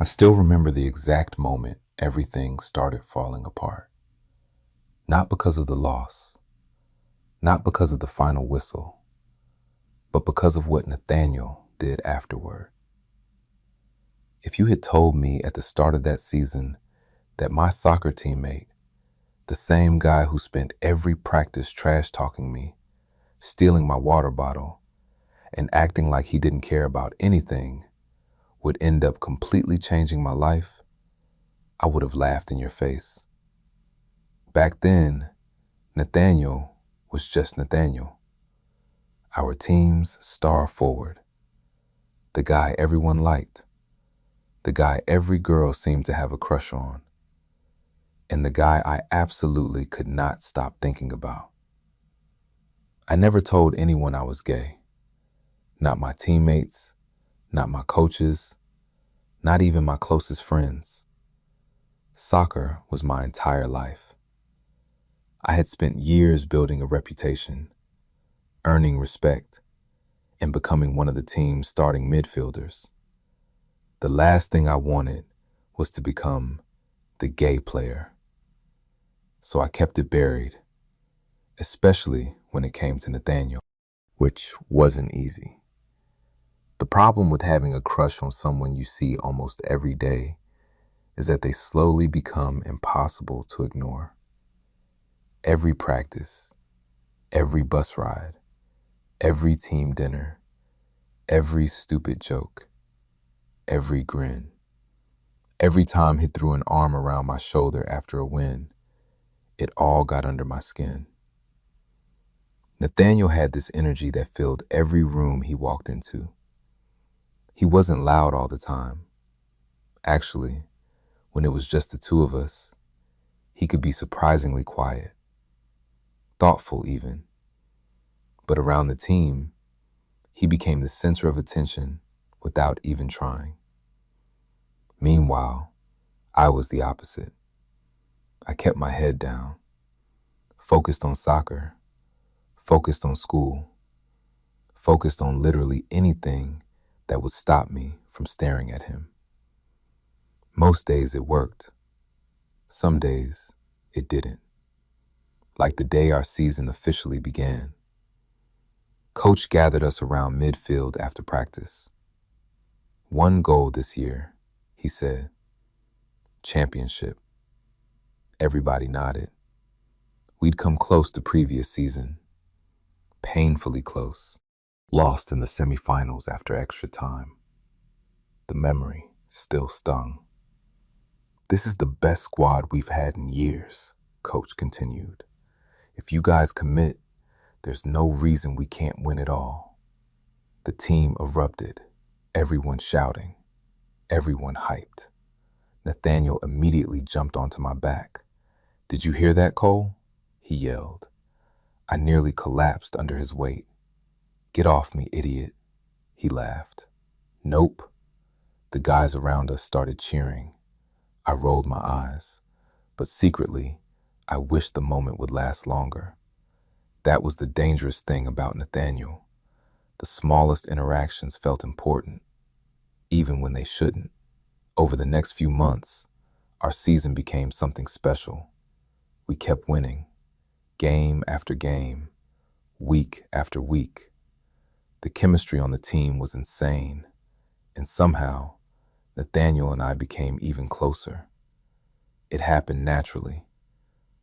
still remember the exact moment everything started falling apart. Not because of the loss, not because of the final whistle, but because of what Nathaniel did afterward. If you had told me at the start of that season that my soccer teammate, the same guy who spent every practice trash talking me, stealing my water bottle, and acting like he didn't care about anything, would end up completely changing my life, I would have laughed in your face. Back then, Nathaniel was just Nathaniel, our team's star forward, the guy everyone liked, the guy every girl seemed to have a crush on, and the guy I absolutely could not stop thinking about. I never told anyone I was gay, not my teammates, not my coaches, not even my closest friends. Soccer was my entire life. I had spent years building a reputation, earning respect, and becoming one of the team's starting midfielders. The last thing I wanted was to become the gay player. So I kept it buried, especially when it came to Nathaniel, which wasn't easy. The problem with having a crush on someone you see almost every day is that they slowly become impossible to ignore. Every practice, every bus ride, every team dinner, every stupid joke, every grin. Every time he threw an arm around my shoulder after a win, it all got under my skin. Nathaniel had this energy that filled every room he walked into. He wasn't loud all the time. Actually, when it was just the two of us, he could be surprisingly quiet, thoughtful even. But around the team, he became the center of attention without even trying. Meanwhile, I was the opposite. I kept my head down, focused on soccer, focused on school, focused on literally anything that would stop me from staring at him. Most days it worked. Some days it didn't. Like the day our season officially began. Coach gathered us around midfield after practice. One goal this year, he said. Championship. Everybody nodded. We'd come close the previous season. Painfully close. Lost in the semifinals after extra time. The memory still stung. This is the best squad we've had in years, Coach continued. If you guys commit, there's no reason we can't win it all. The team erupted, everyone shouting, everyone hyped. Nathaniel immediately jumped onto my back. Did you hear that, Cole? He yelled. I nearly collapsed under his weight. Get off me, idiot, he laughed. Nope. The guys around us started cheering. I rolled my eyes, but secretly, I wished the moment would last longer. That was the dangerous thing about Nathaniel. The smallest interactions felt important, even when they shouldn't. Over the next few months, our season became something special. We kept winning, game after game, week after week. The chemistry on the team was insane, and somehow, Nathaniel and I became even closer. It happened naturally.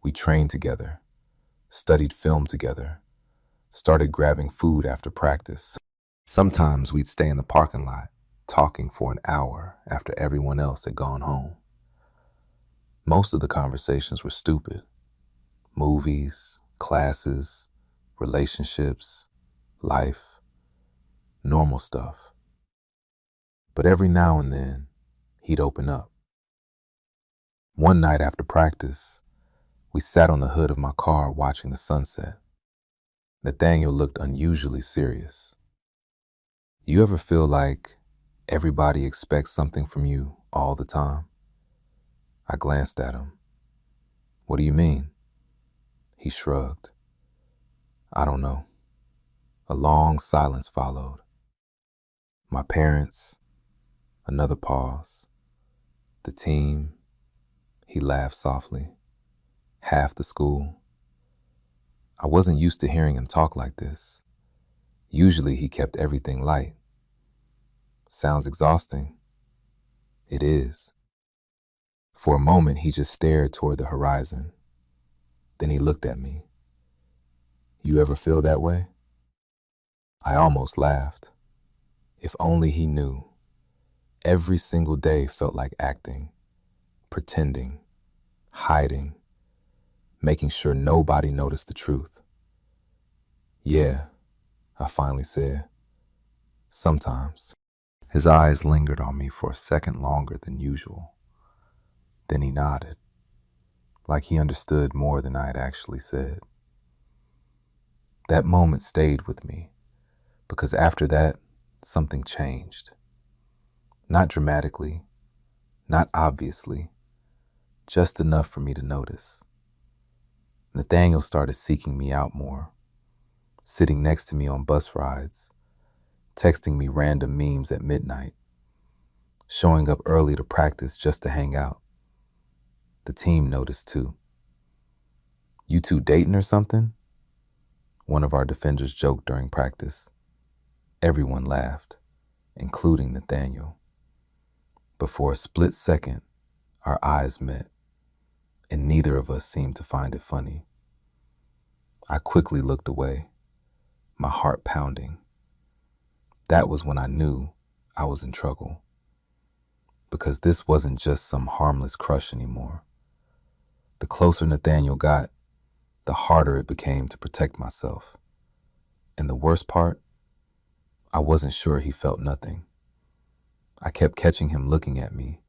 We trained together, studied film together, started grabbing food after practice. Sometimes we'd stay in the parking lot, talking for an hour after everyone else had gone home. Most of the conversations were stupid. Movies, classes, relationships, life, normal stuff. But every now and then, he'd open up. One night after practice, we sat on the hood of my car watching the sunset. Nathaniel looked unusually serious. You ever feel like everybody expects something from you all the time? I glanced at him. What do you mean? He shrugged. I don't know. A long silence followed. My parents, another pause. The team, he laughed softly. Half the school. I wasn't used to hearing him talk like this. Usually he kept everything light. Sounds exhausting. It is. For a moment, he just stared toward the horizon. Then he looked at me. You ever feel that way? I almost laughed. If only he knew. Every single day felt like acting, pretending, hiding, making sure nobody noticed the truth. Yeah, I finally said. Sometimes. His eyes lingered on me for a second longer than usual. Then he nodded, like he understood more than I had actually said. That moment stayed with me, because after that, something changed. Not dramatically, not obviously, just enough for me to notice. Nathaniel started seeking me out more, sitting next to me on bus rides, texting me random memes at midnight, showing up early to practice just to hang out. The team noticed too. You two dating or something? One of our defenders joked during practice. Everyone laughed, including Nathaniel. But for a split second, our eyes met, and neither of us seemed to find it funny. I quickly looked away, my heart pounding. That was when I knew I was in trouble, because this wasn't just some harmless crush anymore. The closer Nathaniel got, the harder it became to protect myself. And the worst part, I wasn't sure he felt nothing. I kept catching him looking at me.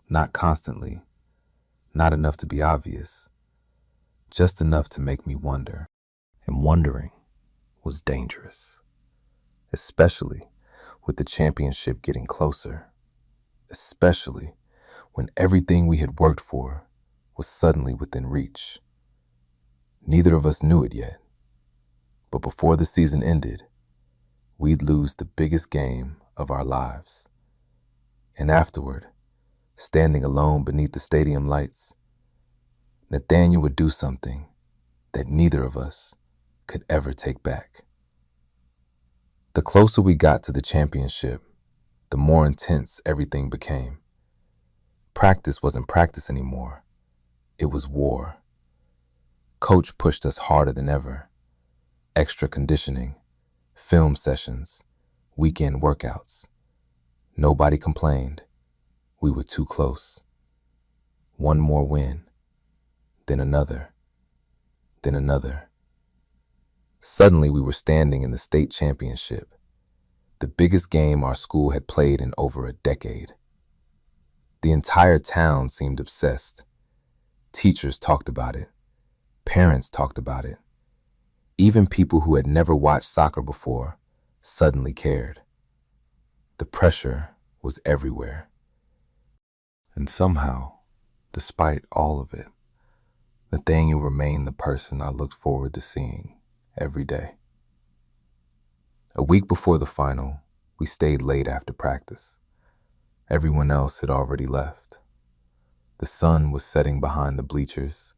Not constantly, not enough to be obvious, just enough to make me wonder. And wondering was dangerous, especially with the championship getting closer, especially when everything we had worked for was suddenly within reach. Neither of us knew it yet, but before the season ended, we'd lose the biggest game of our lives. And afterward, standing alone beneath the stadium lights, Nathaniel would do something that neither of us could ever take back. The closer we got to the championship, the more intense everything became. Practice wasn't practice anymore. It was war. Coach pushed us harder than ever. Extra conditioning, film sessions, weekend workouts. Nobody complained. We were too close. One more win, then another, then another. Suddenly we were standing in the state championship, the biggest game our school had played in over a decade. The entire town seemed obsessed. Teachers talked about it. Parents talked about it. Even people who had never watched soccer before suddenly cared. The pressure was everywhere. And somehow, despite all of it, Nathaniel remained the person I looked forward to seeing every day. A week before the final, we stayed late after practice. Everyone else had already left. The sun was setting behind the bleachers,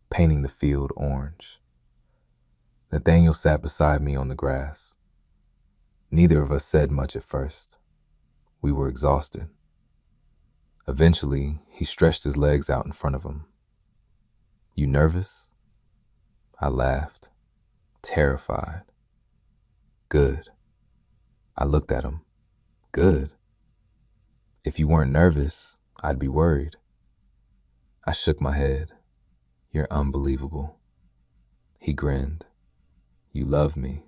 painting the field orange. Nathaniel sat beside me on the grass. Neither of us said much at first. We were exhausted. Eventually, he stretched his legs out in front of him. You nervous? I laughed, terrified. Good. I looked at him. Good. If you weren't nervous, I'd be worried. I shook my head. You're unbelievable. He grinned. You love me.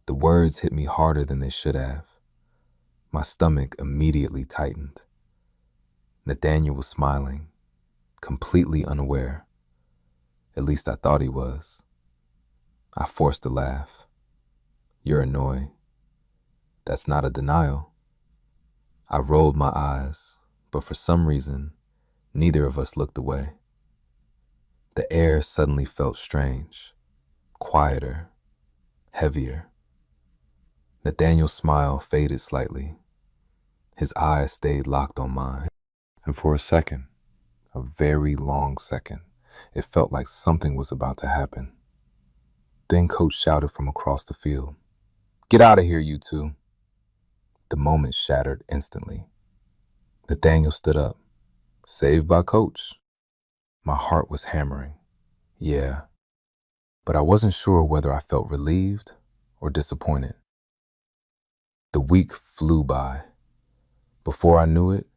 The words hit me harder than they should have. My stomach immediately tightened. Nathaniel was smiling, completely unaware. At least I thought he was. I forced a laugh. You're annoying. That's not a denial. I rolled my eyes, but for some reason, neither of us looked away. The air suddenly felt strange, quieter, heavier. Nathaniel's smile faded slightly. His eyes stayed locked on mine. And for a second, a very long second, it felt like something was about to happen. Then Coach shouted from across the field, "Get out of here, you two." The moment shattered instantly. Nathaniel stood up. Saved by Coach. My heart was hammering. Yeah, but I wasn't sure whether I felt relieved or disappointed. The week flew by. Before I knew it,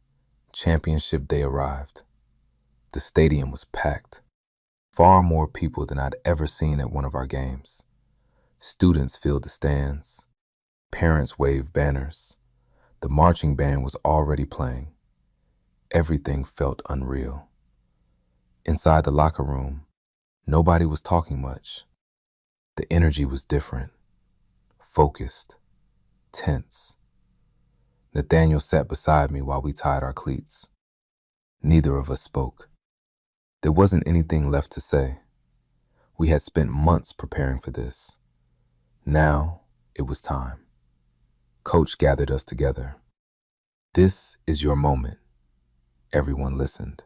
championship day arrived. The stadium was packed. Far more people than I'd ever seen at one of our games. Students filled the stands. Parents waved banners. The marching band was already playing. Everything felt unreal. Inside the locker room, nobody was talking much. The energy was different, focused, tense. Nathaniel sat beside me while we tied our cleats. Neither of us spoke. There wasn't anything left to say. We had spent months preparing for this. Now it was time. Coach gathered us together. "This is your moment." Everyone listened.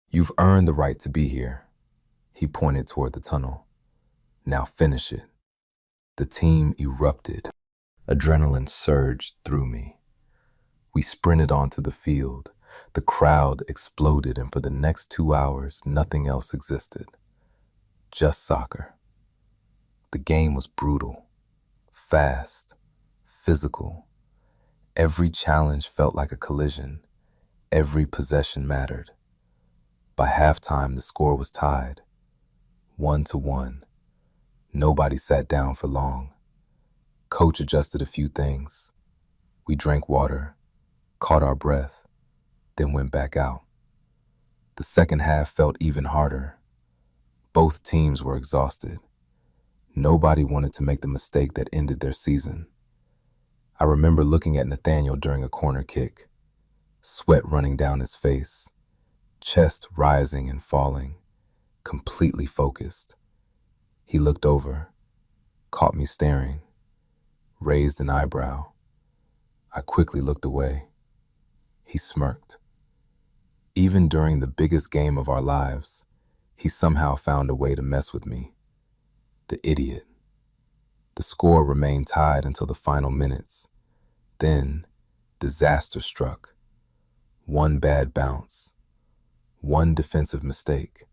"You've earned the right to be here." He pointed toward the tunnel. "Now finish it." The team erupted. Adrenaline surged through me. We sprinted onto the field. The crowd exploded, and for the next 2 hours, nothing else existed. Just soccer. The game was brutal, fast, physical. Every challenge felt like a collision. Every possession mattered. By halftime, the score was tied, 1-1. Nobody sat down for long. Coach adjusted a few things. We drank water, caught our breath, then went back out. The second half felt even harder. Both teams were exhausted. Nobody wanted to make the mistake that ended their season. I remember looking at Nathaniel during a corner kick, sweat running down his face, chest rising and falling, completely focused. He looked over, caught me staring, raised an eyebrow. I quickly looked away. He smirked. Even during the biggest game of our lives, he somehow found a way to mess with me. The idiot. The score remained tied until the final minutes. Then, disaster struck. One bad bounce. One defensive mistake.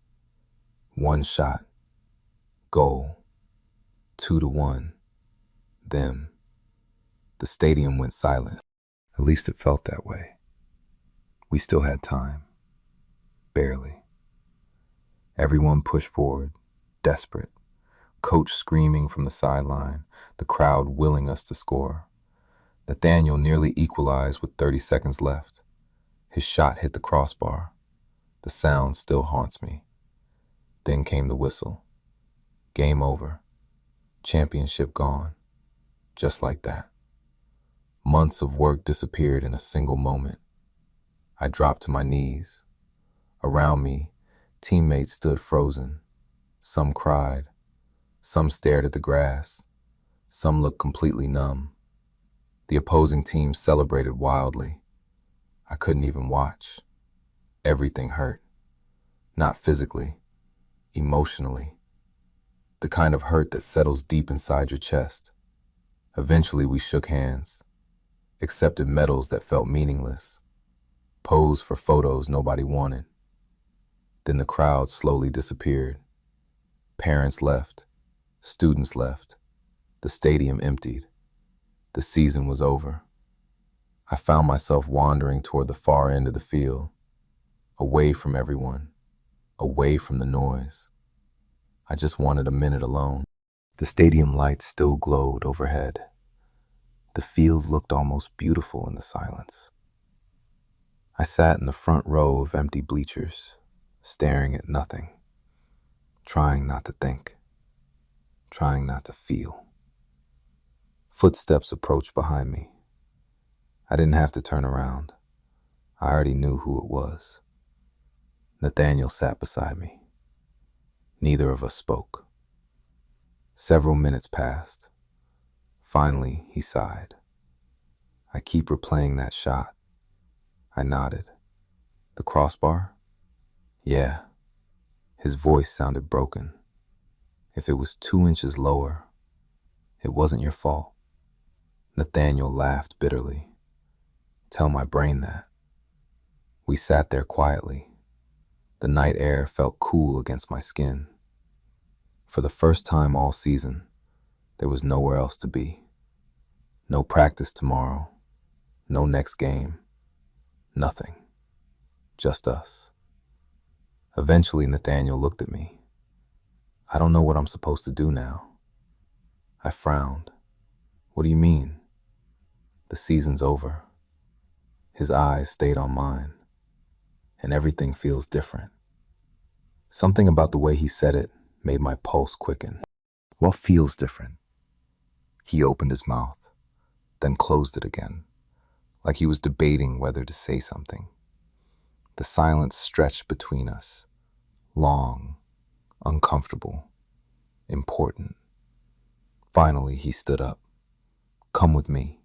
One shot. Goal. 2-1. Them. The stadium went silent. At least it felt that way. We still had time. Barely. Everyone pushed forward, desperate. Coach screaming from the sideline, the crowd willing us to score. Nathaniel nearly equalized with 30 seconds left. His shot hit the crossbar. The sound still haunts me. Then came the whistle. Game over. Championship gone. Just like that. Months of work disappeared in a single moment. I dropped to my knees. Around me, teammates stood frozen. Some cried. Some stared at the grass. Some looked completely numb. The opposing team celebrated wildly. I couldn't even watch. Everything hurt. Not physically, emotionally. The kind of hurt that settles deep inside your chest. Eventually we shook hands, accepted medals that felt meaningless, posed for photos nobody wanted. Then the crowd slowly disappeared. Parents left, students left, the stadium emptied. The season was over. I found myself wandering toward the far end of the field, away from everyone, away from the noise. I just wanted a minute alone. The stadium lights still glowed overhead. The field looked almost beautiful in the silence. I sat in the front row of empty bleachers, staring at nothing, trying not to think, trying not to feel. Footsteps approached behind me. I didn't have to turn around. I already knew who it was. Nathaniel sat beside me. Neither of us spoke. Several minutes passed. Finally, he sighed. "I keep replaying that shot." I nodded. The crossbar? Yeah. His voice sounded broken. If it was 2 inches lower, it wasn't your fault. Nathaniel laughed bitterly. Tell my brain that. We sat there quietly. The night air felt cool against my skin. For the first time all season, there was nowhere else to be. No practice tomorrow, no next game, nothing. Just us. Eventually, Nathaniel looked at me. I don't know what I'm supposed to do now. I frowned. What do you mean? The season's over. His eyes stayed on mine, and everything feels different. Something about the way he said it made my pulse quicken. What feels different? He opened his mouth, then closed it again, like he was debating whether to say something. The silence stretched between us, long, uncomfortable, important. Finally, he stood up. Come with me.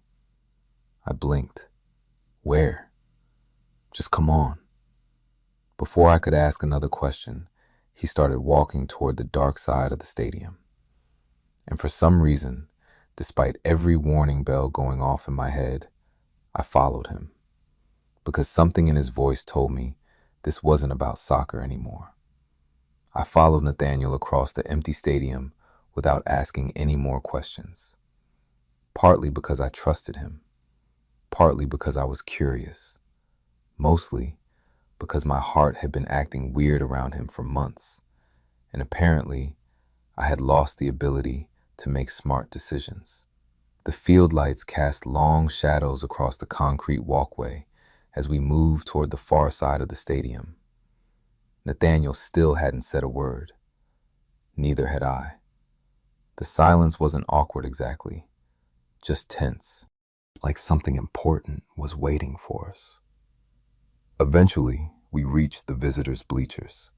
I blinked. Where? Just come on. Before I could ask another question, he started walking toward the dark side of the stadium. And for some reason, despite every warning bell going off in my head, I followed him. Because something in his voice told me this wasn't about soccer anymore. I followed Nathaniel across the empty stadium without asking any more questions. Partly because I trusted him, partly because I was curious, mostly because my heart had been acting weird around him for months, and apparently I had lost the ability to make smart decisions. The field lights cast long shadows across the concrete walkway as we moved toward the far side of the stadium. Nathaniel still hadn't said a word. Neither had I. The silence wasn't awkward exactly, just tense, like something important was waiting for us. Eventually, we reached the visitors' bleachers.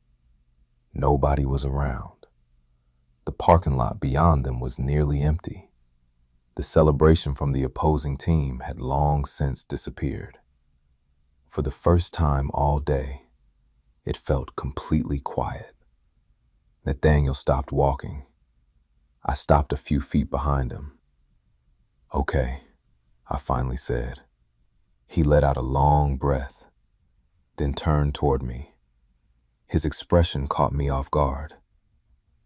Nobody was around. The parking lot beyond them was nearly empty. The celebration from the opposing team had long since disappeared. For the first time all day, it felt completely quiet. Nathaniel stopped walking. I stopped a few feet behind him. Okay, I finally said. He let out a long breath, then turned toward me. His expression caught me off guard.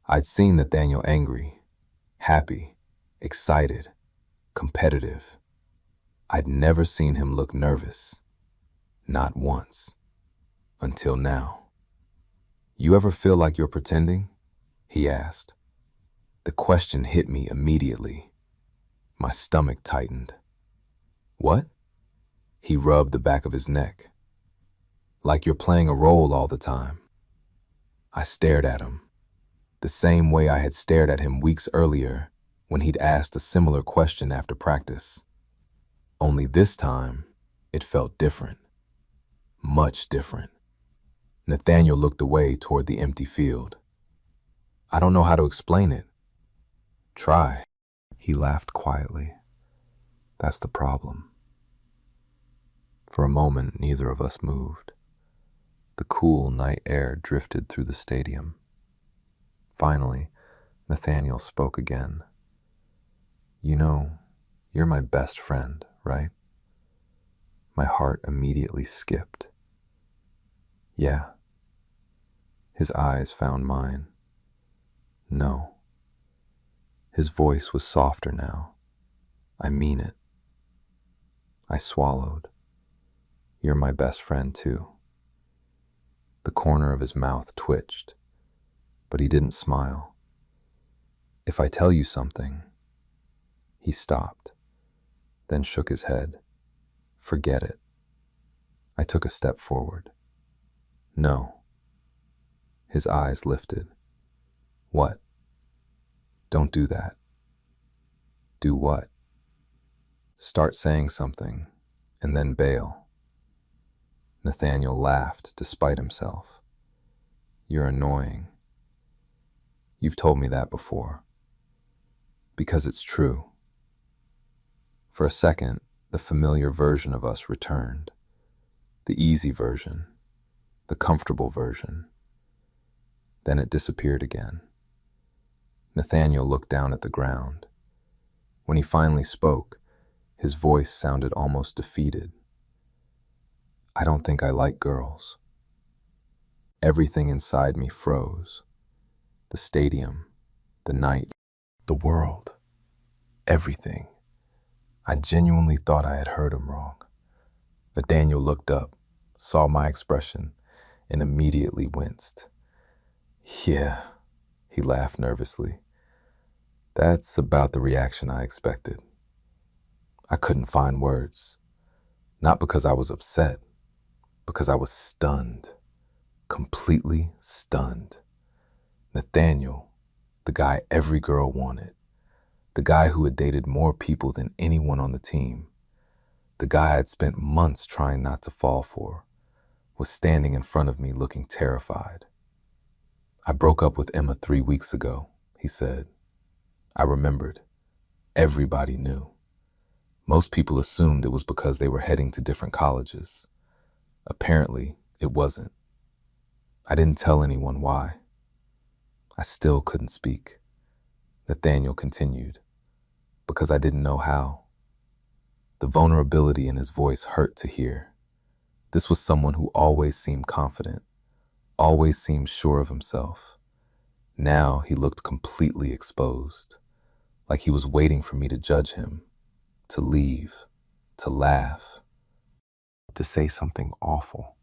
I'd seen Nathaniel angry, happy, excited, competitive. I'd never seen him look nervous. Not once. Until now. You ever feel like you're pretending? He asked. The question hit me immediately. My stomach tightened. What? He rubbed the back of his neck. Like you're playing a role all the time. I stared at him, the same way I had stared at him weeks earlier when he'd asked a similar question after practice. Only this time, it felt different. Much different. Nathaniel looked away toward the empty field. I don't know how to explain it. Try. He laughed quietly. That's the problem. For a moment, neither of us moved. The cool night air drifted through the stadium. Finally, Nathaniel spoke again. You know, you're my best friend, right? My heart immediately skipped. Yeah. His eyes found mine. No. His voice was softer now. I mean it. I swallowed. You're my best friend, too. The corner of his mouth twitched, but he didn't smile. If I tell you something... He stopped, then shook his head. Forget it. I took a step forward. No. His eyes lifted. What? Don't do that. Do what? Start saying something, and then bail. Nathaniel laughed despite himself. You're annoying. You've told me that before. Because it's true. For a second, the familiar version of us returned. The easy version, the comfortable version. Then it disappeared again. Nathaniel looked down at the ground. When he finally spoke, his voice sounded almost defeated. I don't think I like girls. Everything inside me froze. The stadium, the night, the world, everything. I genuinely thought I had heard him wrong. Nathaniel looked up, saw my expression, and immediately winced. Yeah, he laughed nervously. That's about the reaction I expected. I couldn't find words. Not because I was upset, because I was stunned. Completely stunned. Nathaniel, the guy every girl wanted, the guy who had dated more people than anyone on the team, the guy I'd spent months trying not to fall for, was standing in front of me looking terrified. I broke up with Emma 3 weeks ago, he said. I remembered. Everybody knew. Most people assumed it was because they were heading to different colleges. Apparently, it wasn't. I didn't tell anyone why. I still couldn't speak. Nathaniel continued, because I didn't know how. The vulnerability in his voice hurt to hear. This was someone who always seemed confident, always seemed sure of himself. Now he looked completely exposed, like he was waiting for me to judge him, to leave, to laugh, to say something awful.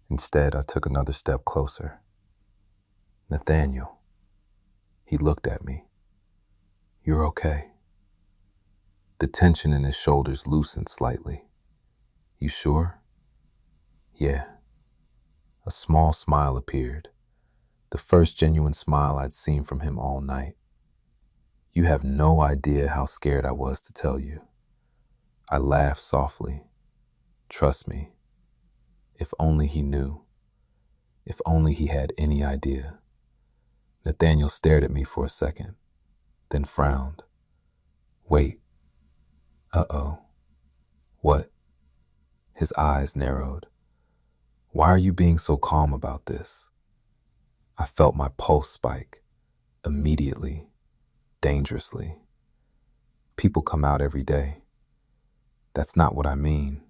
Instead, I took another step closer. Nathaniel. He looked at me. You're okay. The tension in his shoulders loosened slightly. You sure? Yeah. A small smile appeared, the first genuine smile I'd seen from him all night. You have no idea how scared I was to tell you. I laughed softly. Trust me. If only he knew. If only he had any idea. Nathaniel stared at me for a second, then frowned. Wait. Uh-oh. What? His eyes narrowed. Why are you being so calm about this? I felt my pulse spike, immediately, dangerously. People come out every day. That's not what I mean.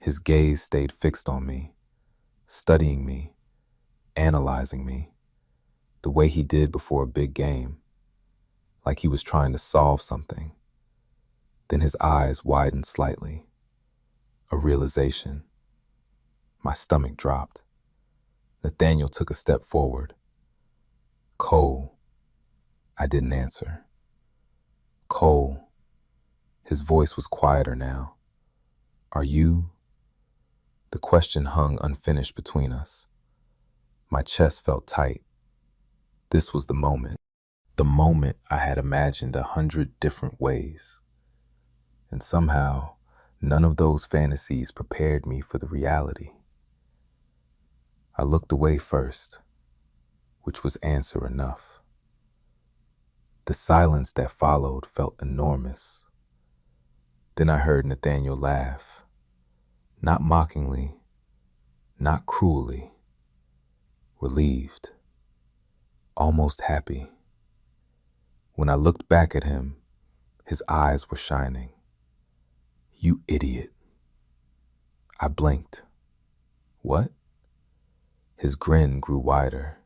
His gaze stayed fixed on me, studying me, analyzing me, the way he did before a big game, like he was trying to solve something. Then his eyes widened slightly. A realization. My stomach dropped. Nathaniel took a step forward. Cole. I didn't answer. Cole. His voice was quieter now. Are you? The question hung unfinished between us. My chest felt tight. This was the moment I had imagined 100 different ways. And somehow, none of those fantasies prepared me for the reality. I looked away first, which was answer enough. The silence that followed felt enormous. Then I heard Nathaniel laugh, not mockingly, not cruelly, relieved, almost happy. When I looked back at him, his eyes were shining. You idiot. I blinked. What? His grin grew wider.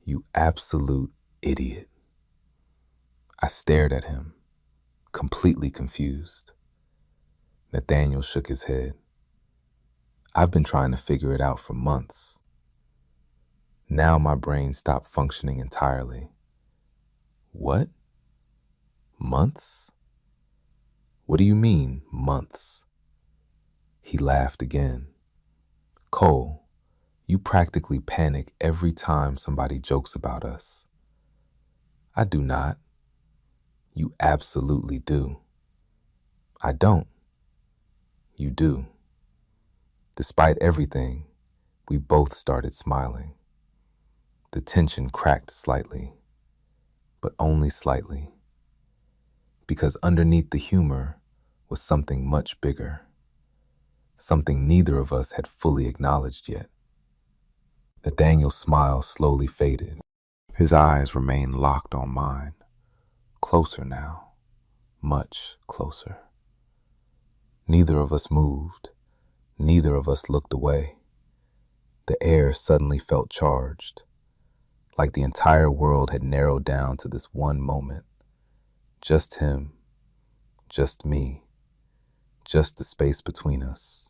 You absolute idiot. I stared at him, completely confused. Nathaniel shook his head. I've been trying to figure it out for months. Now my brain stopped functioning entirely. What? Months? What do you mean, months? He laughed again. Cole, you practically panic every time somebody jokes about us. I do not. You absolutely do. I don't. You do. Despite everything, we both started smiling. The tension cracked slightly, but only slightly, because underneath the humor was something much bigger. something neither of us had fully acknowledged yet. Nathaniel's smile slowly faded. His eyes remained locked on mine, closer now, much closer. Neither of us moved. Neither of us looked away. The air suddenly felt charged, like the entire world had narrowed down to this one moment. Just him, just me, just the space between us.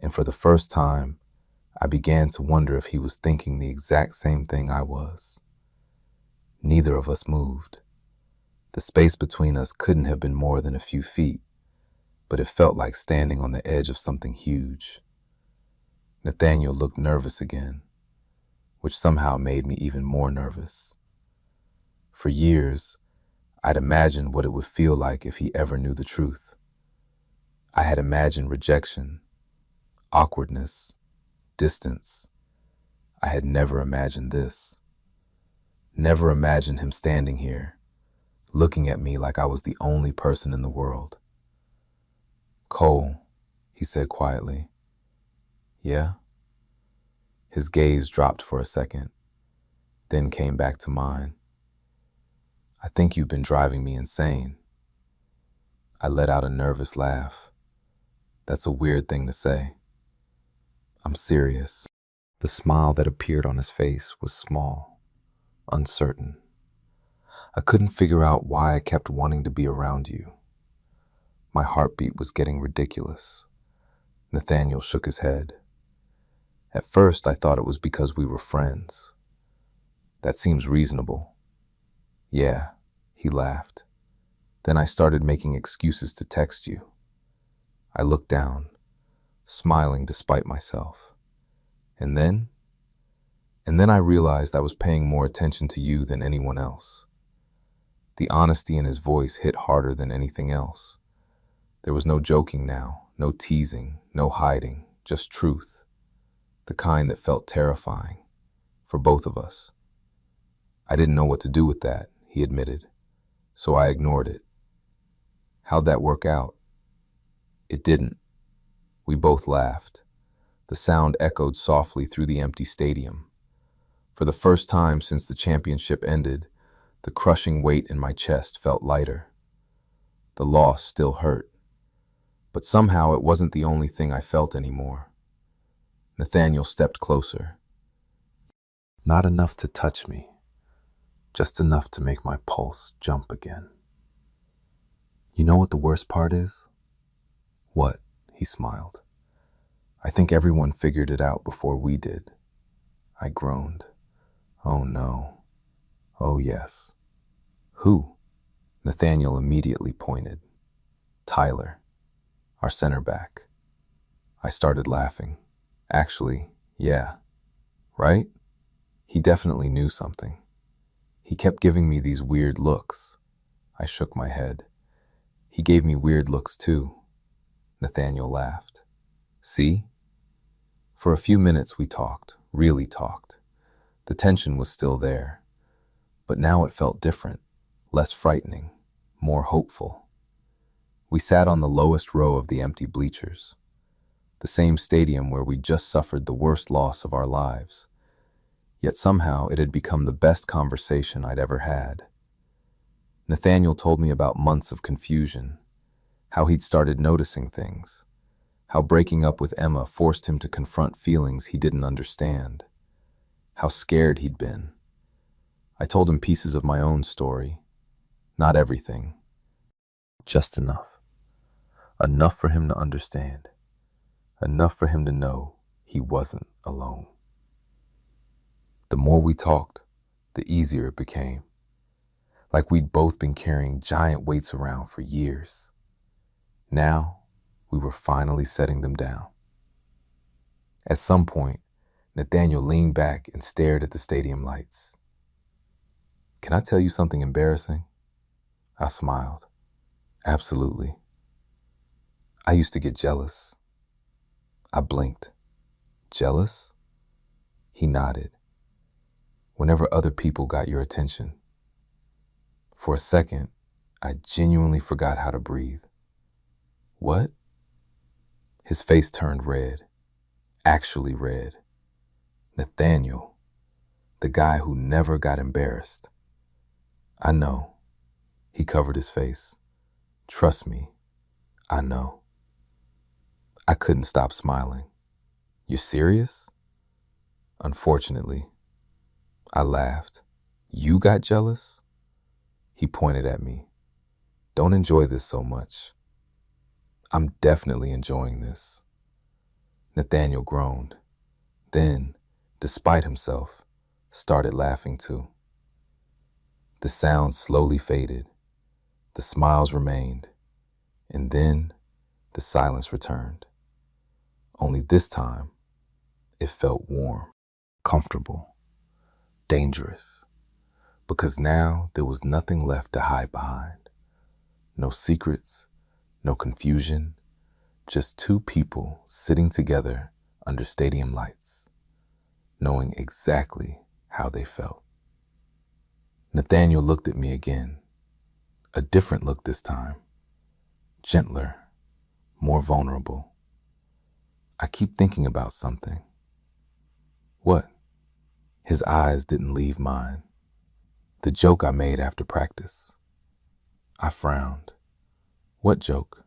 And for the first time, I began to wonder if he was thinking the exact same thing I was. Neither of us moved. The space between us couldn't have been more than a few feet, but it felt like standing on the edge of something huge. Nathaniel looked nervous again, which somehow made me even more nervous. For years, I'd imagined what it would feel like if he ever knew the truth. I had imagined rejection, awkwardness, distance. I had never imagined this. Never imagined him standing here, looking at me like I was the only person in the world. "Cole," he said quietly. "Yeah?" His gaze dropped for a second, then came back to mine. "I think you've been driving me insane." I let out a nervous laugh. That's a weird thing to say. "I'm serious." The smile that appeared on his face was small, uncertain. I couldn't figure out why I kept wanting to be around you. My heartbeat was getting ridiculous. Nathaniel shook his head. "At first, I thought it was because we were friends. That seems reasonable." "Yeah," he laughed. "Then I started making excuses to text you." I looked down, smiling despite myself. And then I realized I was paying more attention to you than anyone else. The honesty in his voice hit harder than anything else. There was no joking now, no teasing, no hiding, just truth. The kind that felt terrifying, for both of us. "I didn't know what to do with that," he admitted, "so I ignored it." "How'd that work out?" "It didn't." We both laughed. The sound echoed softly through the empty stadium. For the first time since the championship ended, the crushing weight in my chest felt lighter. The loss still hurt, but somehow it wasn't the only thing I felt anymore. Nathaniel stepped closer. Not enough to touch me, just enough to make my pulse jump again. "You know what the worst part is?" "What?" he smiled. "I think everyone figured it out before we did." I groaned. "Oh no." "Oh yes." "Who?" Nathaniel immediately pointed. "Tyler, our center back." I started laughing. "Actually, yeah. Right? He definitely knew something. He kept giving me these weird looks." I shook my head. "He gave me weird looks too." Nathaniel laughed. "See?" For a few minutes we talked, really talked. The tension was still there, but now it felt different, less frightening, more hopeful. We sat on the lowest row of the empty bleachers, the same stadium where we'd just suffered the worst loss of our lives. Yet somehow it had become the best conversation I'd ever had. Nathaniel told me about months of confusion, how he'd started noticing things, how breaking up with Emma forced him to confront feelings he didn't understand, how scared he'd been. I told him pieces of my own story, not everything, just enough. Enough for him to understand, enough for him to know he wasn't alone. The more we talked, the easier it became. Like we'd both been carrying giant weights around for years. Now, we were finally setting them down. At some point, Nathaniel leaned back and stared at the stadium lights. "Can I tell you something embarrassing?" I smiled. "Absolutely." "I used to get jealous." I blinked. "Jealous?" He nodded. "Whenever other people got your attention." For a second, I genuinely forgot how to breathe. "What?" His face turned red, actually red. Nathaniel, the guy who never got embarrassed. I know. He covered his face. Trust me, I know. I couldn't stop smiling. You're serious? Unfortunately, I laughed. You got jealous? He pointed at me. Don't enjoy this so much. I'm definitely enjoying this. Nathaniel groaned. Then, despite himself, started laughing too. The sounds slowly faded. The smiles remained. And then the silence returned. Only this time, it felt warm, comfortable, dangerous. Because now there was nothing left to hide behind. No secrets, no confusion, just two people sitting together under stadium lights, knowing exactly how they felt. Nathaniel looked at me again, a different look this time, gentler, more vulnerable. I keep thinking about something. What? His eyes didn't leave mine. The joke I made after practice. I frowned. What joke?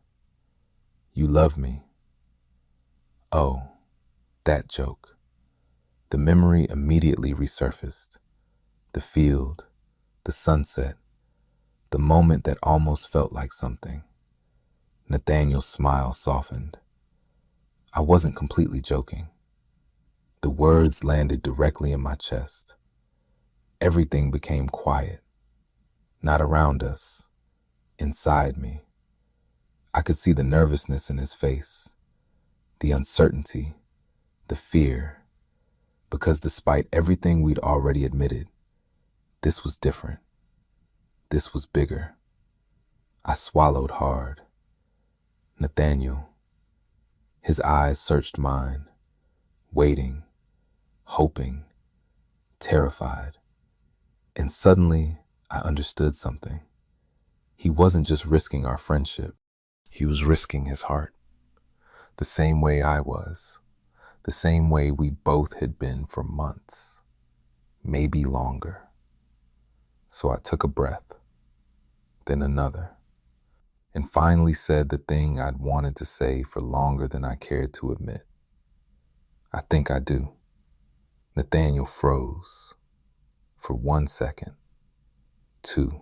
You love me. Oh, that joke. The memory immediately resurfaced. The field, the sunset, the moment that almost felt like something. Nathaniel's smile softened. I wasn't completely joking. The words landed directly in my chest. Everything became quiet. Not around us, inside me. I could see the nervousness in his face, the uncertainty, the fear, because despite everything we'd already admitted, this was different. This was bigger. I swallowed hard. Nathaniel. His eyes searched mine, waiting, hoping, terrified. And suddenly, I understood something. He wasn't just risking our friendship. He was risking his heart. The same way I was. The same way we both had been for months. Maybe longer. So I took a breath, then another, and finally said the thing I'd wanted to say for longer than I cared to admit. I think I do. Nathaniel froze. For 1 second. 2.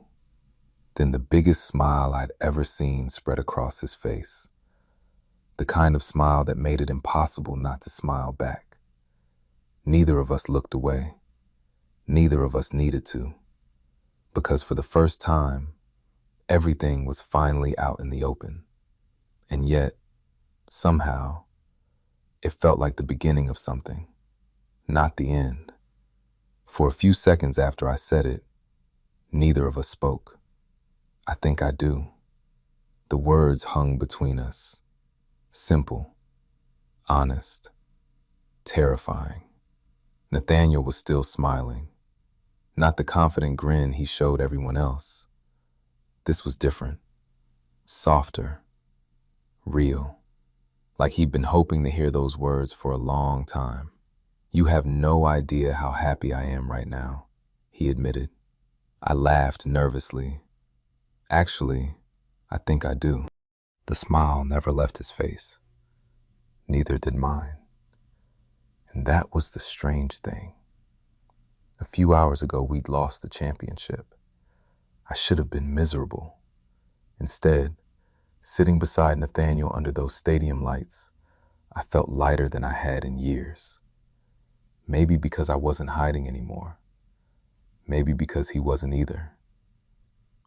Then the biggest smile I'd ever seen spread across his face. The kind of smile that made it impossible not to smile back. Neither of us looked away. Neither of us needed to. Because for the first time, everything was finally out in the open. And yet, somehow, it felt like the beginning of something, not the end. For a few seconds after I said it, neither of us spoke. I think I do. The words hung between us. Simple, honest, terrifying. Nathaniel was still smiling. Not the confident grin he showed everyone else. This was different. Softer. Real. Like he'd been hoping to hear those words for a long time. You have no idea how happy I am right now, he admitted. I laughed nervously. Actually, I think I do. The smile never left his face. Neither did mine. And that was the strange thing. A few hours ago, we'd lost the championship. I should have been miserable. Instead, sitting beside Nathaniel under those stadium lights, I felt lighter than I had in years. Maybe because I wasn't hiding anymore. Maybe because he wasn't either.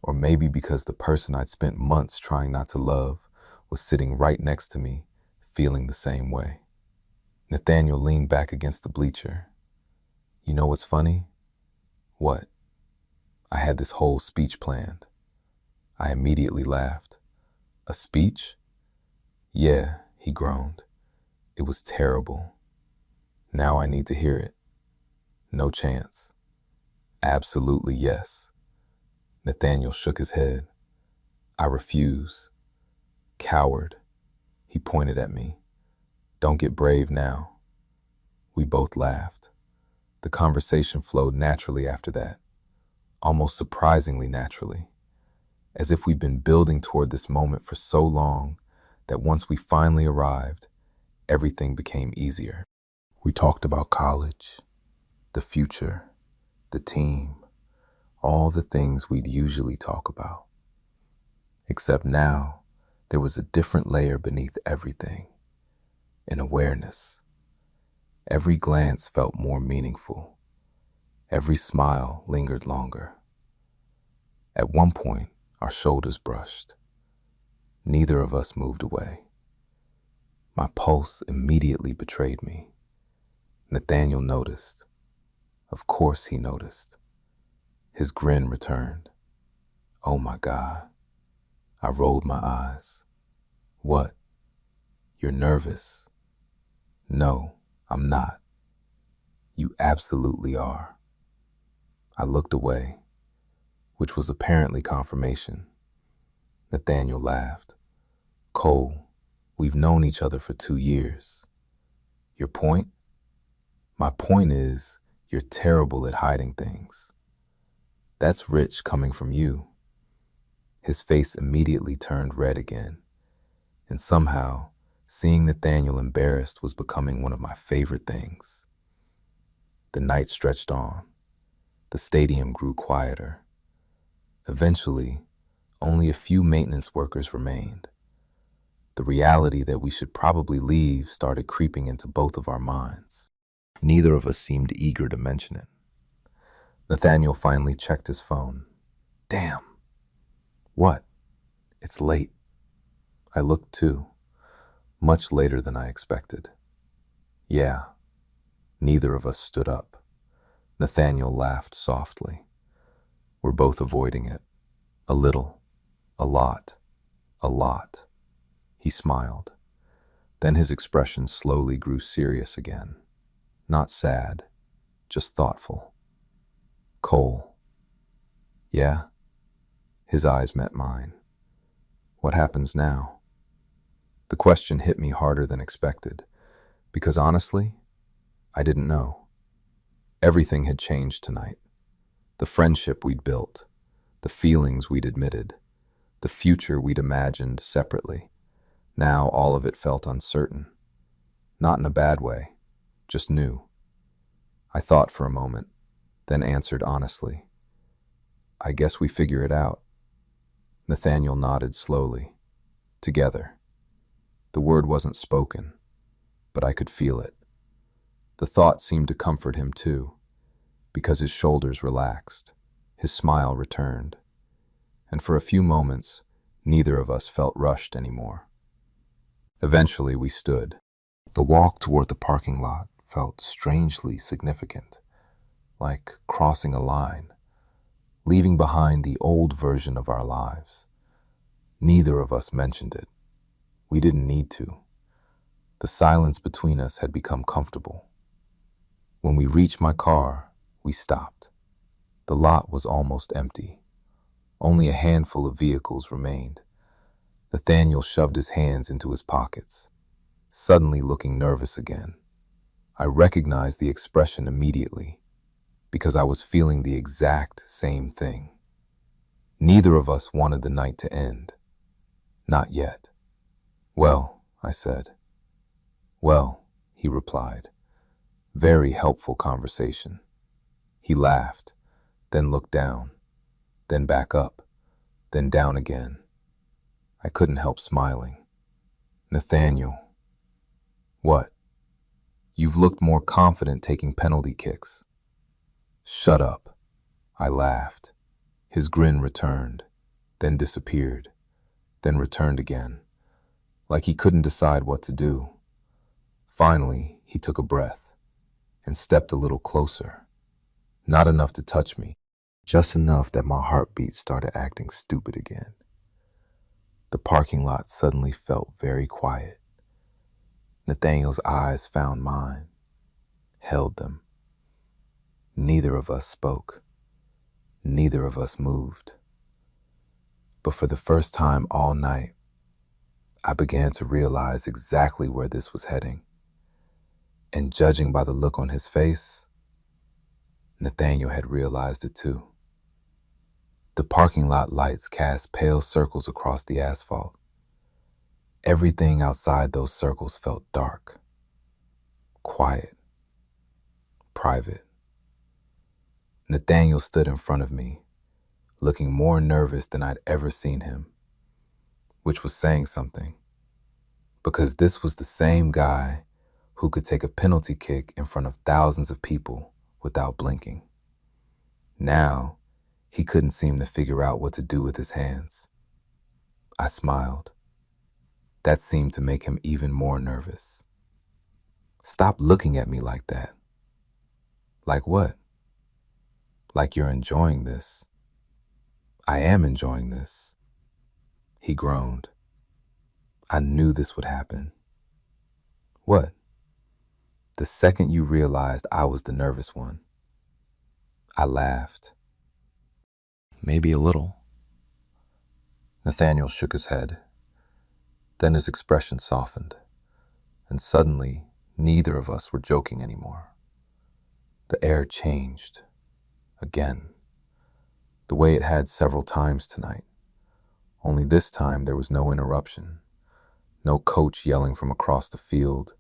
Or maybe because the person I'd spent months trying not to love was sitting right next to me, feeling the same way. Nathaniel leaned back against the bleacher. You know what's funny? What? I had this whole speech planned. I immediately laughed. A speech? Yeah, he groaned. It was terrible. Now I need to hear it. No chance. Absolutely yes. Nathaniel shook his head. I refuse. Coward. He pointed at me. Don't get brave now. We both laughed. The conversation flowed naturally after that, almost surprisingly naturally, as if we'd been building toward this moment for so long that once we finally arrived, everything became easier. We talked about college, the future, the team, all the things we'd usually talk about. Except now, there was a different layer beneath everything, an awareness. Every glance felt more meaningful. Every smile lingered longer. At one point, our shoulders brushed. Neither of us moved away. My pulse immediately betrayed me. Nathaniel noticed. Of course he noticed. His grin returned. Oh my God. I rolled my eyes. What? You're nervous? No, I'm not. You absolutely are. I looked away, which was apparently confirmation. Nathaniel laughed. Cole, we've known each other for 2 years. Your point? My point is, you're terrible at hiding things. That's rich coming from you. His face immediately turned red again, and somehow, seeing Nathaniel embarrassed was becoming one of my favorite things. The night stretched on. The stadium grew quieter. Eventually, only a few maintenance workers remained. The reality that we should probably leave started creeping into both of our minds. Neither of us seemed eager to mention it. Nathaniel finally checked his phone. Damn. What? It's late. I looked too, much later than I expected. Yeah. Neither of us stood up. Nathaniel laughed softly. We're both avoiding it. A little. A lot. A lot. He smiled. Then his expression slowly grew serious again. Not sad, just thoughtful. Cole. Yeah? His eyes met mine. What happens now? The question hit me harder than expected, because honestly, I didn't know. Everything had changed tonight. The friendship we'd built, the feelings we'd admitted, the future we'd imagined separately. Now all of it felt uncertain. Not in a bad way, just new. I thought for a moment, then answered honestly. I guess we figure it out. Nathaniel nodded slowly. Together. The word wasn't spoken, but I could feel it. The thought seemed to comfort him too, because his shoulders relaxed, his smile returned, and for a few moments, neither of us felt rushed anymore. Eventually, we stood. The walk toward the parking lot felt strangely significant, like crossing a line, leaving behind the old version of our lives. Neither of us mentioned it. We didn't need to. The silence between us had become comfortable. When we reached my car, we stopped. The lot was almost empty. Only a handful of vehicles remained. Nathaniel shoved his hands into his pockets, suddenly looking nervous again. I recognized the expression immediately, because I was feeling the exact same thing. Neither of us wanted the night to end. Not yet. Well, I said. Well, he replied. Very helpful conversation. He laughed, then looked down, then back up, then down again. I couldn't help smiling. Nathaniel. What? You've looked more confident taking penalty kicks. Shut up. I laughed. His grin returned, then disappeared, then returned again, like he couldn't decide what to do. Finally, he took a breath and stepped a little closer. Not enough to touch me, just enough that my heartbeat started acting stupid again. The parking lot suddenly felt very quiet. Nathaniel's eyes found mine, held them. Neither of us spoke. Neither of us moved. But for the first time all night, I began to realize exactly where this was heading. And judging by the look on his face, Nathaniel had realized it too. The parking lot lights cast pale circles across the asphalt. Everything outside those circles felt dark, quiet, private. Nathaniel stood in front of me, looking more nervous than I'd ever seen him, which was saying something, because this was the same guy who could take a penalty kick in front of thousands of people without blinking. Now, he couldn't seem to figure out what to do with his hands. I smiled. That seemed to make him even more nervous. Stop looking at me like that. Like what? Like you're enjoying this. I am enjoying this. He groaned. I knew this would happen. What? The second you realized I was the nervous one. I laughed. Maybe a little. Nathaniel shook his head. Then his expression softened, and suddenly neither of us were joking anymore. The air changed, again, the way it had several times tonight. Only this time there was no interruption, no coach yelling from across the field,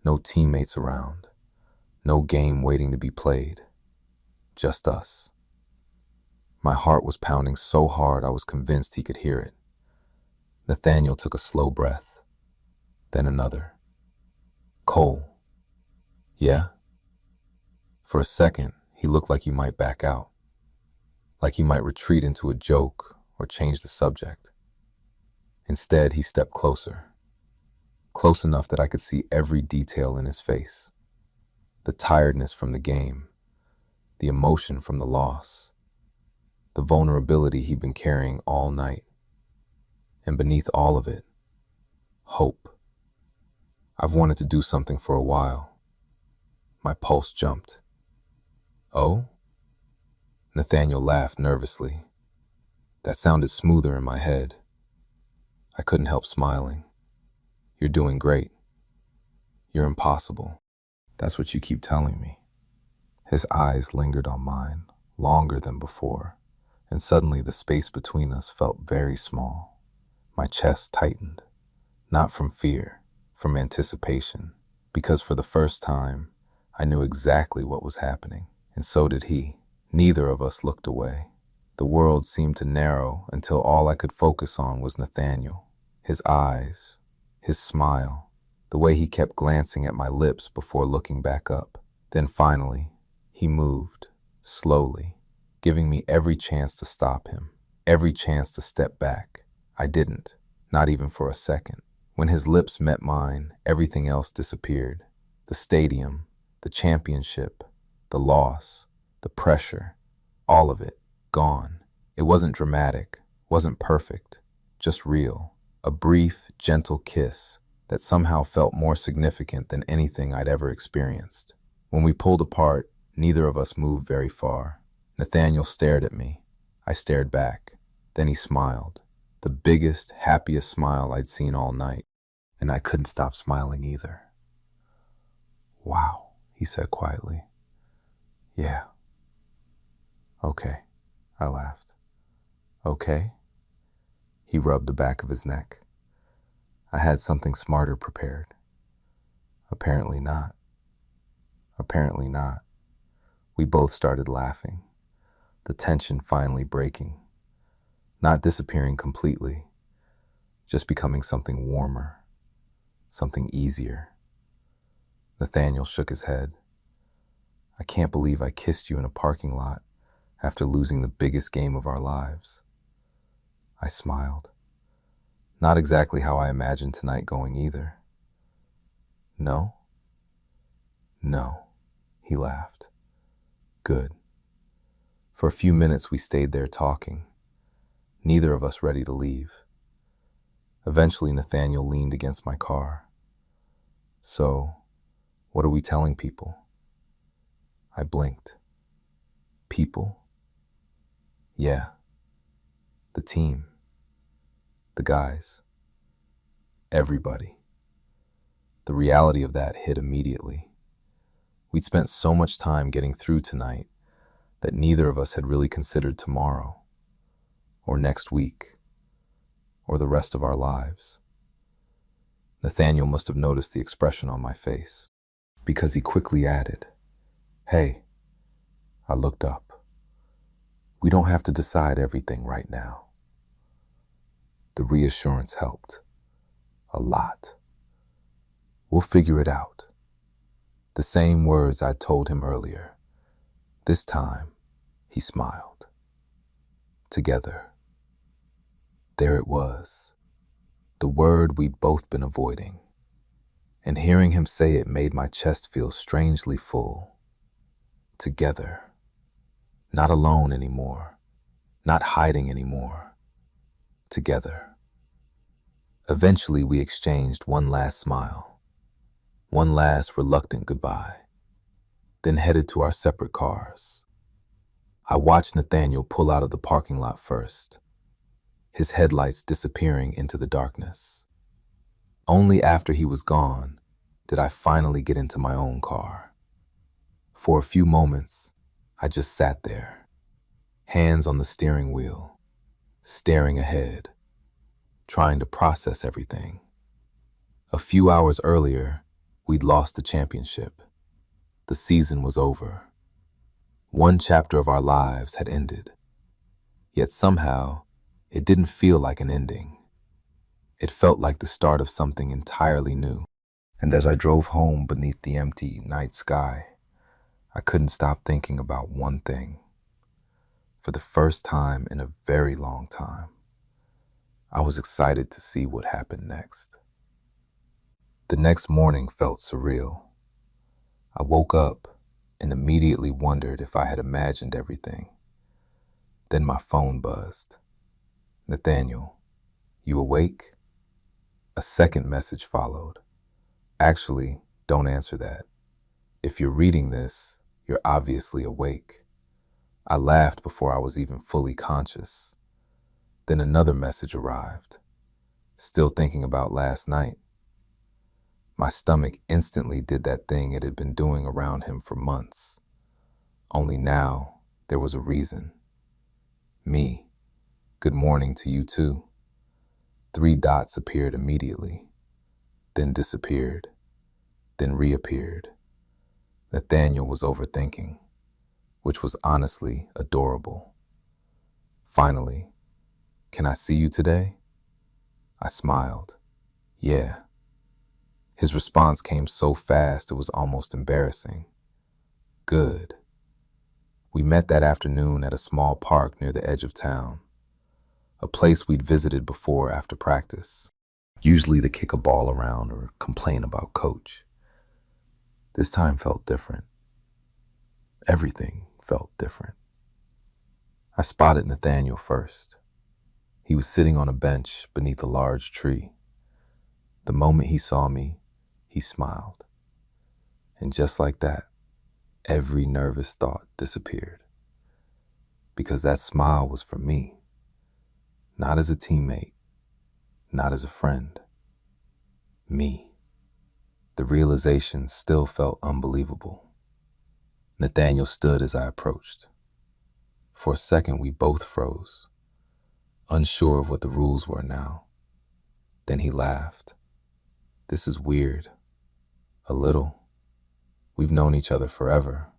no teammates around, no game waiting to be played, just us. My heart was pounding so hard I was convinced he could hear it. Nathaniel took a slow breath, then another. Cole. Yeah? For a second, he looked like he might back out, like he might retreat into a joke or change the subject. Instead, he stepped closer, close enough that I could see every detail in his face. The tiredness from the game, the emotion from the loss, the vulnerability he'd been carrying all night. And beneath all of it, hope. I've wanted to do something for a while. My pulse jumped. Oh? Nathaniel laughed nervously. That sounded smoother in my head. I couldn't help smiling. You're doing great. You're impossible. That's what you keep telling me. His eyes lingered on mine, longer than before, and suddenly the space between us felt very small. My chest tightened, not from fear, from anticipation, because for the first time, I knew exactly what was happening, and so did he. Neither of us looked away. The world seemed to narrow until all I could focus on was Nathaniel, his eyes, his smile, the way he kept glancing at my lips before looking back up. Then finally, he moved, slowly, giving me every chance to stop him, every chance to step back. I didn't, not even for a second. When his lips met mine, everything else disappeared. The stadium, the championship, the loss, the pressure, all of it, gone. It wasn't dramatic, wasn't perfect, just real. A brief, gentle kiss that somehow felt more significant than anything I'd ever experienced. When we pulled apart, neither of us moved very far. Nathaniel stared at me. I stared back. Then he smiled. The biggest, happiest smile I'd seen all night. And I couldn't stop smiling either. Wow, he said quietly. Yeah. Okay, I laughed. Okay? He rubbed the back of his neck. I had something smarter prepared. Apparently not. Apparently not. We both started laughing, the tension finally breaking. Not disappearing completely, just becoming something warmer, something easier. Nathaniel shook his head. I can't believe I kissed you in a parking lot after losing the biggest game of our lives. I smiled. Not exactly how I imagined tonight going either. No? No, he laughed. Good. For a few minutes we stayed there talking, neither of us ready to leave. Eventually Nathaniel leaned against my car. So, what are we telling people? I blinked. People? Yeah. The team. The guys. Everybody. The reality of that hit immediately. We'd spent so much time getting through tonight that neither of us had really considered tomorrow, or next week, or the rest of our lives. Nathaniel must have noticed the expression on my face, because he quickly added, "Hey." I looked up. "We don't have to decide everything right now." The reassurance helped. A lot. "We'll figure it out." The same words I'd told him earlier. This time, he smiled. Together. There it was. The word we'd both been avoiding. And hearing him say it made my chest feel strangely full. Together. Not alone anymore. Not hiding anymore. Together. Eventually, we exchanged one last smile. One last reluctant goodbye. Then headed to our separate cars. I watched Nathaniel pull out of the parking lot first, his headlights disappearing into the darkness. Only after he was gone did I finally get into my own car. For a few moments, I just sat there, hands on the steering wheel, staring ahead, trying to process everything. A few hours earlier, we'd lost the championship. The season was over. One chapter of our lives had ended. Yet somehow, it didn't feel like an ending. It felt like the start of something entirely new. And as I drove home beneath the empty night sky, I couldn't stop thinking about one thing. For the first time in a very long time, I was excited to see what happened next. The next morning felt surreal. I woke up and immediately wondered if I had imagined everything. Then my phone buzzed. "Nathaniel, you awake?" A second message followed. "Actually, don't answer that. If you're reading this, you're obviously awake." I laughed before I was even fully conscious. Then another message arrived. "Still thinking about last night?" My stomach instantly did that thing it had been doing around him for months. Only now, there was a reason. Me. "Good morning to you too." 3 dots appeared immediately, then disappeared, then reappeared. Nathaniel was overthinking, which was honestly adorable. Finally, "Can I see you today?" I smiled. "Yeah." His response came so fast it was almost embarrassing. "Good." We met that afternoon at a small park near the edge of town, a place we'd visited before after practice, usually to kick a ball around or complain about coach. This time felt different. Everything felt different. I spotted Nathaniel first. He was sitting on a bench beneath a large tree. The moment he saw me, he smiled. And just like that, every nervous thought disappeared. Because that smile was for me. Not as a teammate, not as a friend. Me. The realization still felt unbelievable. Nathaniel stood as I approached. For a second, we both froze, unsure of what the rules were now. Then he laughed. "This is weird. A little. We've known each other forever.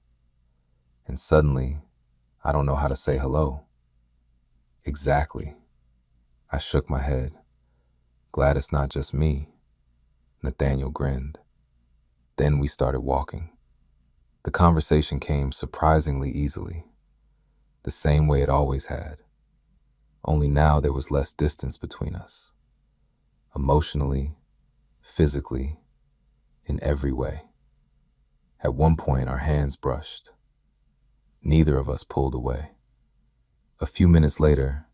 And suddenly, I don't know how to say hello." "Exactly." I shook my head. "Glad it's not just me." Nathaniel grinned. Then we started walking. The conversation came surprisingly easily, the same way it always had. Only now there was less distance between us. Emotionally, physically, in every way. At one point, our hands brushed. Neither of us pulled away. A few minutes later,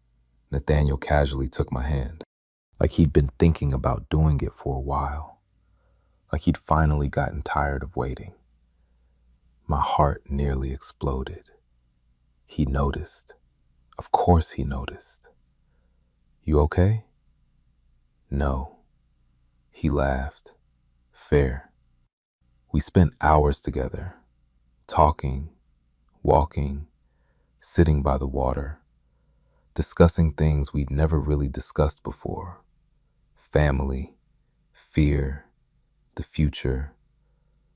Nathaniel casually took my hand, like he'd been thinking about doing it for a while, like he'd finally gotten tired of waiting. My heart nearly exploded. He noticed. Of course he noticed. "You okay?" "No." He laughed. "Fair." We spent hours together, talking, walking, sitting by the water, discussing things we'd never really discussed before: family, fear, the future,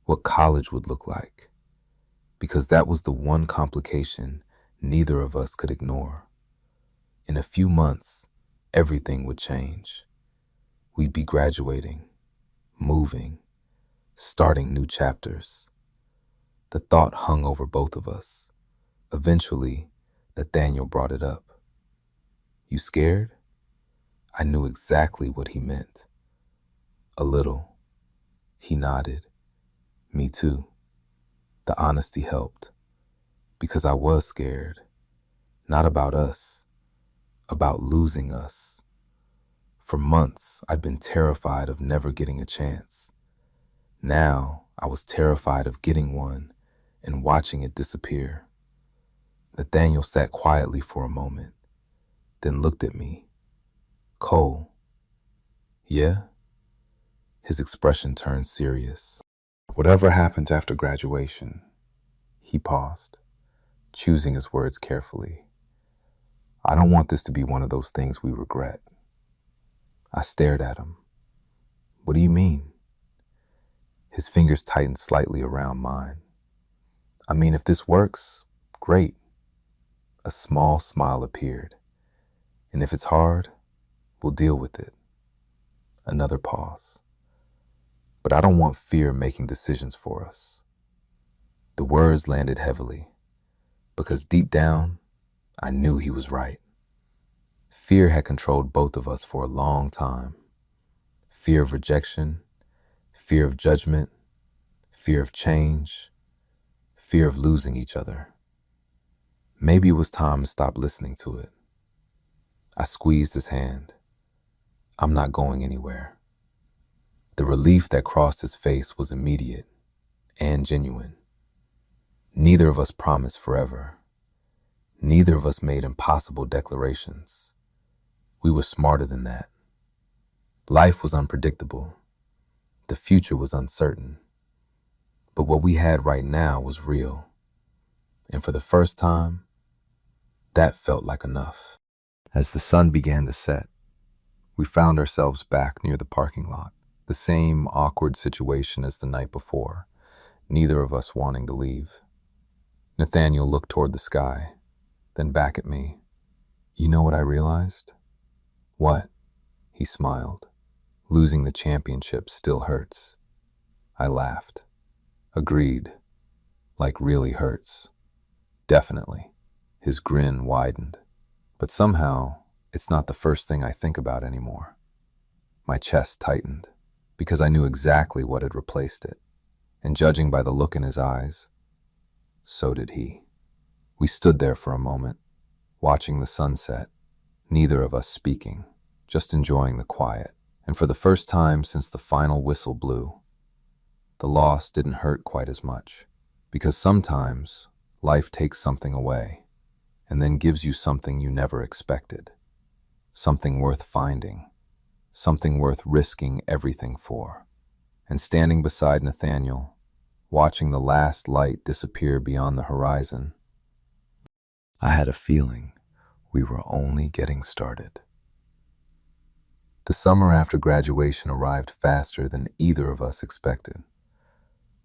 what college would look like. Because that was the one complication neither of us could ignore. In a few months, everything would change. We'd be graduating, moving, starting new chapters. The thought hung over both of us. Eventually, Nathaniel brought it up. "You scared?" I knew exactly what he meant. "A little." He nodded. "Me too." The honesty helped, because I was scared. Not about us, about losing us. For months, I'd been terrified of never getting a chance. Now, I was terrified of getting one and watching it disappear. Nathaniel sat quietly for a moment, then looked at me. "Cole." "Yeah?" His expression turned serious. Whatever happens after graduation, He paused, choosing his words carefully. "I don't want this to be one of those things we regret." I stared at him. "What do you mean?" His fingers tightened slightly around mine. "I mean, if this works, great." A small smile appeared. "And if it's hard, we'll deal with it." Another pause. "But I don't want fear making decisions for us." The words landed heavily, because deep down, I knew he was right. Fear had controlled both of us for a long time. Fear of rejection, fear of judgment, fear of change, fear of losing each other. Maybe it was time to stop listening to it. I squeezed his hand. "I'm not going anywhere." The relief that crossed his face was immediate and genuine. Neither of us promised forever. Neither of us made impossible declarations. We were smarter than that. Life was unpredictable. The future was uncertain. But what we had right now was real. And for the first time, that felt like enough. As the sun began to set, we found ourselves back near the parking lot. The same awkward situation as the night before, neither of us wanting to leave. Nathaniel looked toward the sky, then back at me. "You know what I realized?" "What?" He smiled. "Losing the championship still hurts." I laughed. "Agreed. Like really hurts." "Definitely." His grin widened. "But somehow, it's not the first thing I think about anymore." My chest tightened, because I knew exactly what had replaced it. And judging by the look in his eyes, so did he. We stood there for a moment, watching the sunset, neither of us speaking, just enjoying the quiet. And for the first time since the final whistle blew, the loss didn't hurt quite as much. Because sometimes life takes something away and then gives you something you never expected. Something worth finding, something worth risking everything for. And standing beside Nathaniel, watching the last light disappear beyond the horizon, I had a feeling we were only getting started. The summer after graduation arrived faster than either of us expected.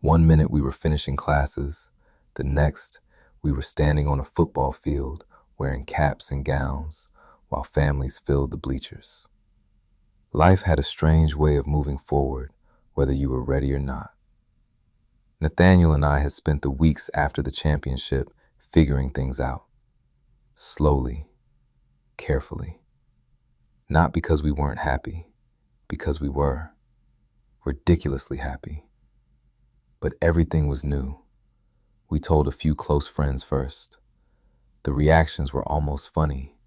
One minute we were finishing classes, the next we were standing on a football field wearing caps and gowns while families filled the bleachers. Life had a strange way of moving forward, whether you were ready or not. Nathaniel and I had spent the weeks after the championship figuring things out. Slowly, carefully. Not because we weren't happy, because we were. Ridiculously happy. But everything was new. We told a few close friends first. The reactions were almost funny,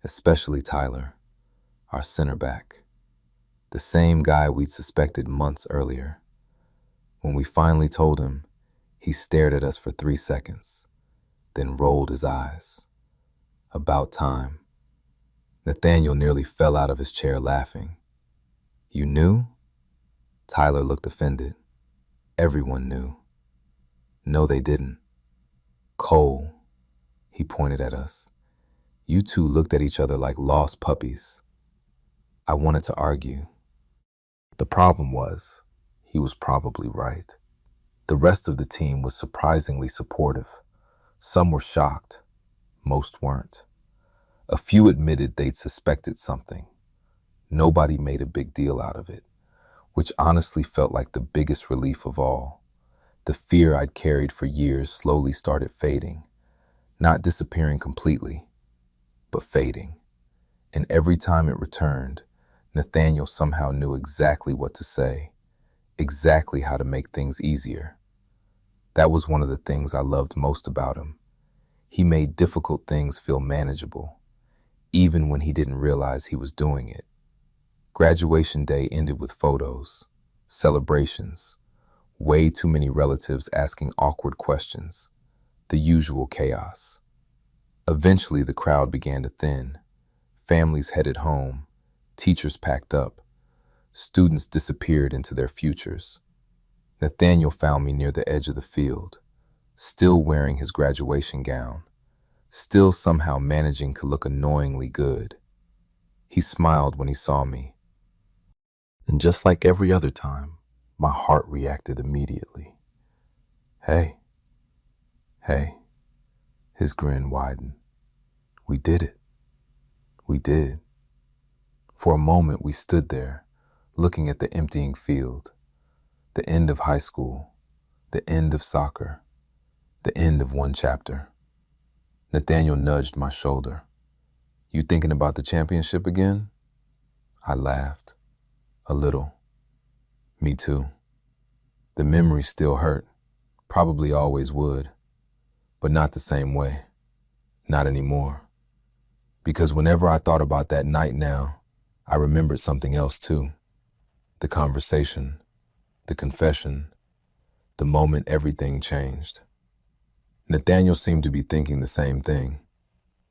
especially Tyler, our center back, the same guy we'd suspected months earlier. When we finally told him, he stared at us for 3 seconds, then rolled his eyes. About time. Nathaniel nearly fell out of his chair laughing. "You knew?" Tyler looked offended. Everyone knew. No, they didn't. Cole, he pointed at us. You two looked at each other like lost puppies. I wanted to argue. The problem was, he was probably right. The rest of the team was surprisingly supportive. Some were shocked, most weren't. A few admitted they'd suspected something. Nobody made a big deal out of it, which honestly felt like the biggest relief of all. The fear I'd carried for years slowly started fading, not disappearing completely, but fading. And every time it returned, Nathaniel somehow knew exactly what to say, exactly how to make things easier. That was one of the things I loved most about him. He made difficult things feel manageable, even when he didn't realize he was doing it. Graduation day ended with photos, celebrations, way too many relatives asking awkward questions, the usual chaos. Eventually, the crowd began to thin. Families headed home, teachers packed up, students disappeared into their futures. Nathaniel found me near the edge of the field, still wearing his graduation gown, still somehow managing to look annoyingly good. He smiled when he saw me. And just like every other time, my heart reacted immediately. Hey, hey, his grin widened. We did it. We did. For a moment, we stood there, looking at the emptying field, the end of high school, the end of soccer, the end of one chapter. Nathaniel nudged my shoulder. You thinking about the championship again? I laughed. A little. Me too. The memories still hurt. Probably always would. But not the same way. Not anymore. Because whenever I thought about that night now, I remembered something else too. The conversation, the confession, the moment everything changed. Nathaniel seemed to be thinking the same thing,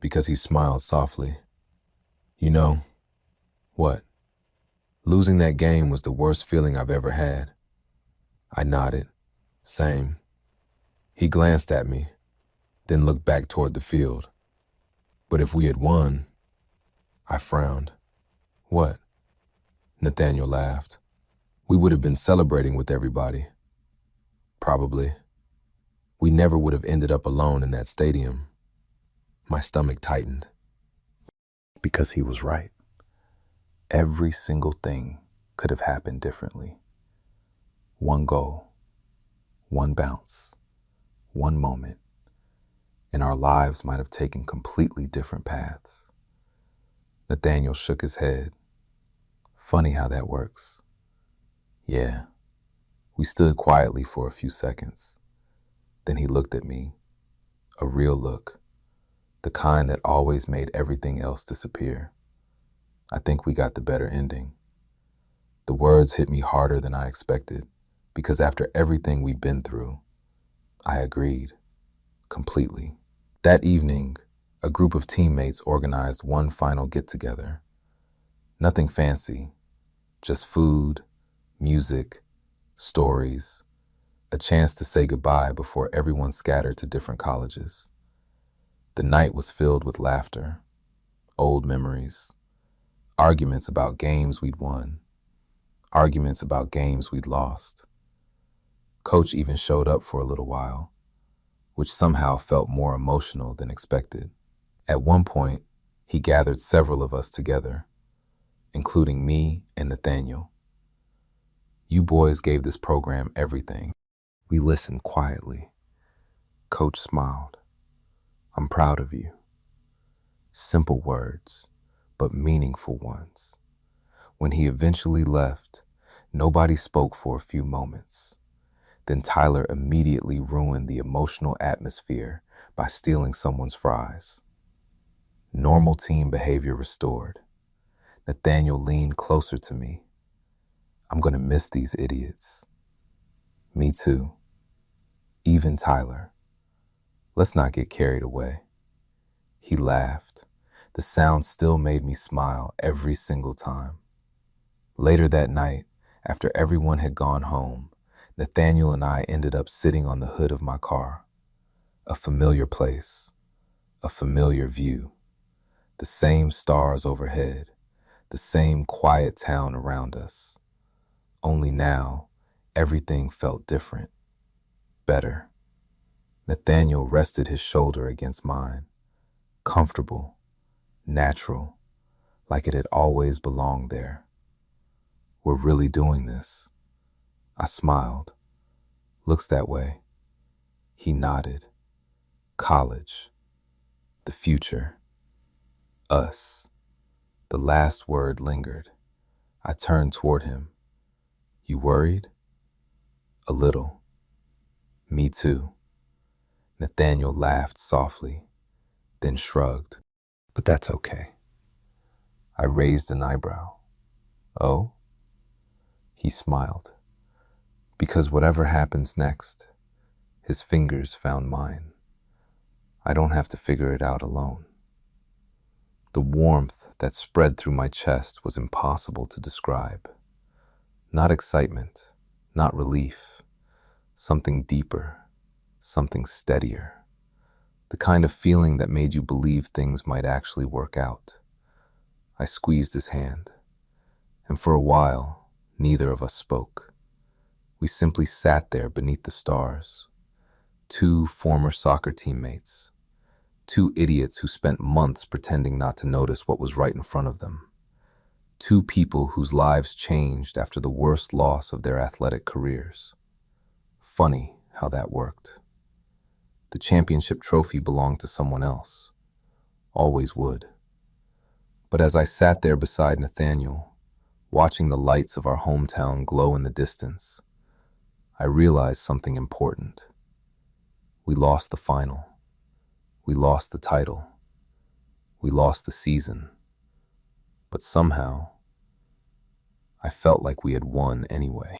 because he smiled softly. You know, what? Losing that game was the worst feeling I've ever had. I nodded. Same. He glanced at me, then looked back toward the field. But if we had won, I frowned. What? Nathaniel laughed. We would have been celebrating with everybody. Probably. We never would have ended up alone in that stadium. My stomach tightened. Because he was right. Every single thing could have happened differently. One goal, one bounce, one moment, and our lives might have taken completely different paths. Nathaniel shook his head. Funny how that works. Yeah. We stood quietly for a few seconds. Then he looked at me, a real look, the kind that always made everything else disappear. I think we got the better ending. The words hit me harder than I expected, because after everything we'd been through, I agreed, completely. That evening, a group of teammates organized one final get-together. Nothing fancy, just food, music, stories, a chance to say goodbye before everyone scattered to different colleges. The night was filled with laughter, old memories, arguments about games we'd won, arguments about games we'd lost. Coach even showed up for a little while, which somehow felt more emotional than expected. At one point, he gathered several of us together, including me and Nathaniel. You boys gave this program everything. We listened quietly. Coach smiled. I'm proud of you. Simple words, but meaningful ones. When he eventually left, nobody spoke for a few moments. Then Tyler immediately ruined the emotional atmosphere by stealing someone's fries. Normal team behavior restored. Nathaniel leaned closer to me. I'm gonna miss these idiots. Me too. Even Tyler. Let's not get carried away. He laughed. The sound still made me smile every single time. Later that night, after everyone had gone home, Nathaniel and I ended up sitting on the hood of my car, a familiar place, a familiar view, the same stars overhead, the same quiet town around us. Only now, everything felt different, better. Nathaniel rested his shoulder against mine, comfortable, natural, like it had always belonged there. We're really doing this. I smiled. Looks that way. He nodded. College. The future. Us. The last word lingered. I turned toward him. You worried? A little. Me too. Nathaniel laughed softly, then shrugged. But that's okay. I raised an eyebrow. Oh? He smiled. Because whatever happens next, his fingers found mine. I don't have to figure it out alone. The warmth that spread through my chest was impossible to describe. Not excitement, not relief, something deeper, something steadier. The kind of feeling that made you believe things might actually work out. I squeezed his hand, and for a while, neither of us spoke. We simply sat there beneath the stars. Two former soccer teammates. Two idiots who spent months pretending not to notice what was right in front of them. Two people whose lives changed after the worst loss of their athletic careers. Funny how that worked. The championship trophy belonged to someone else. Always would. But as I sat there beside Nathaniel, watching the lights of our hometown glow in the distance, I realized something important. We lost the final. We lost the title. We lost the season. But somehow, I felt like we had won anyway.